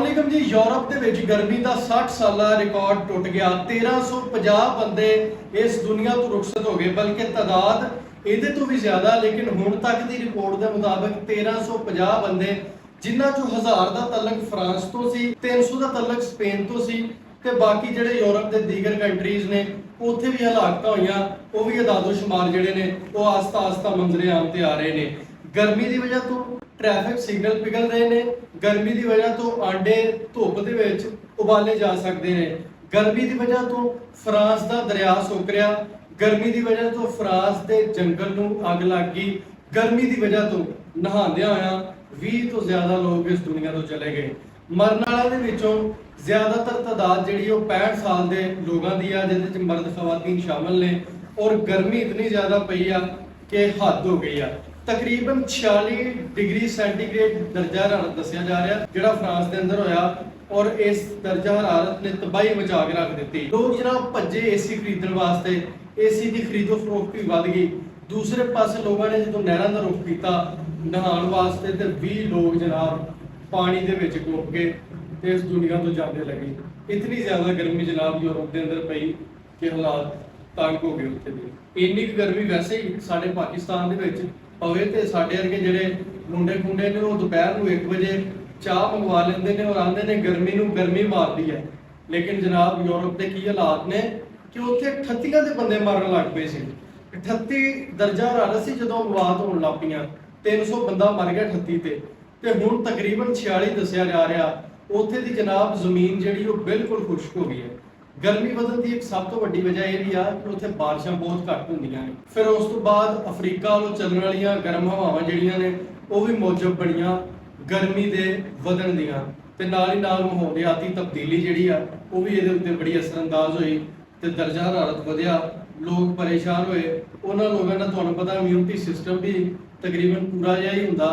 अस्सलामुअलैकुम जी। यूरोप ਦੇ ਵਿੱਚ ਗਰਮੀ ਦਾ 60 ਸਾਲਾ ਰਿਕਾਰਡ ਟੁੱਟ ਗਿਆ। 1350 ਬੰਦੇ ਇਸ ਦੁਨੀਆ ਤੋਂ ਰੁਖਸਤ ਹੋ ਗਏ, ਬਲਕਿ ਤਾਦਾਦ ਇਹਦੇ ਤੋਂ ਵੀ ਜ਼ਿਆਦਾ। ਲੇਕਿਨ ਹੁਣ ਤੱਕ ਦੀ ਰਿਪੋਰਟ ਦੇ ਮੁਤਾਬਕ 1350 ਬੰਦੇ, ਜਿਨ੍ਹਾਂ ਚੋਂ 1000 ਦਾ ਤਲਕ ਫਰਾਂਸ ਤੋਂ ਸੀ, 300 ਦਾ ਤਲਕ ਸਪੇਨ ਤੋਂ ਸੀ ਤੇ ਬਾਕੀ ਜਿਹੜੇ ਯੂਰਪ ਦੇ ਦੀਗਰ ਕੰਟਰੀਜ਼ ਨੇ ਉੱਥੇ ਵੀ ਹਲਾਕਤਾਂ ਹੋਈਆਂ। ਉਹ ਵੀ ਅਦਾਦੋ ਸ਼ੁਮਾਰ ਜਿਹੜੇ ਨੇ ਉਹ ਆਸਤਾ ਮੰਜ਼ਰੇ ਆਮ ਤੇ ਆ ਰਹੇ ਨੇ। ਗਰਮੀ ਦੀ ਵਜ੍ਹਾ ਤੋਂ ट्रैफिक सिग्नल पिघल रहे ने। गर्मी की वजह तो आंडे धुप दे विच उबाले जा सकते हैं। गर्मी की वजह तो फ्रांस का दरिया सुक रहा। गर्मी की वजह तो फ्रांस के जंगल नूं अग लग गई। गर्मी की वजह तो नहांदियां होया 20 तो ज्यादा लोग इस दुनिया तो चले गए। मरन वालों दे विचों ज्यादातर तादाद जिहड़ी ओह 65 साल के लोगों की आ, जिहदे विच मर्द खवातीन शामिल ने। और गर्मी इतनी ज्यादा पई आ कि हद हो गई आ। तकरीबन 46 डिग्री सेंटीग्रेड दर्जा हरारत दसिया जा रहा जिहड़ा फ्रांस के अंदर होया। और इस दर्जा हरारत ने तबाही मचा के रख दी। लोग जनाब भज्जे एसी खरीदने वास्ते, एसी की खरीदो फरोख्त भी वध गई। दूसरे पासे लोगों ने जो नहरों का रुख किया नहाने वास्ते, तो 20 लोग जनाब पानी के विच डुब के इस दुनिया तो जाने लगे। इतनी ज्यादा गर्मी जनाब यूरोप के अंदर पई कि हालात तंग हो गए। उत्थे भी इन्नी गर्मी वैसे ही साडे पाकिस्तान दे विच पवे तो साढ़े वर्गे जोड़े मुंडे खुंडे ने वो दोपहर को 1 बजे चाह मंगवा लेंगे ने और आते हैं गर्मी नूं गर्मी मारती है। लेकिन जनाब यूरोप के की हालात ने कि उत्थे 38 के बंदे मरन लग पे सी। 38 दर्जा हरारत सी जदों मौत होने लग पईयां। 300 बंदा मर गया 38 ते हुण तकरीबन 46 दसिया जा रहा। उत्थे दी जनाब जमीन जिहड़ी वो बिल्कुल खुश्क हो गई है। गर्मी बदन की एक सब तो वड्डी वजह यह भी आ कि उत्थे बारिशां बहुत घट होंदियां ने। फिर उस तो बाद अफ्रीका वालों चलण वालियां गर्म हवावां जिहड़ियां ने वो भी मौजब बणियां गर्मी दे वधण दियां ते नाल ही नाल माहौलियाती तब्दीली जिहड़ी आ वो भी इहदे उत्ते बड़ी असरअंदाज होई ते दर्जा हरारत वधिया। लोग परेशान होए। उन्हां लोगां दा तुहानूं पता इम्यूनिटी सिस्टम भी तकरीबन पूरा जिहा ही हुंदा।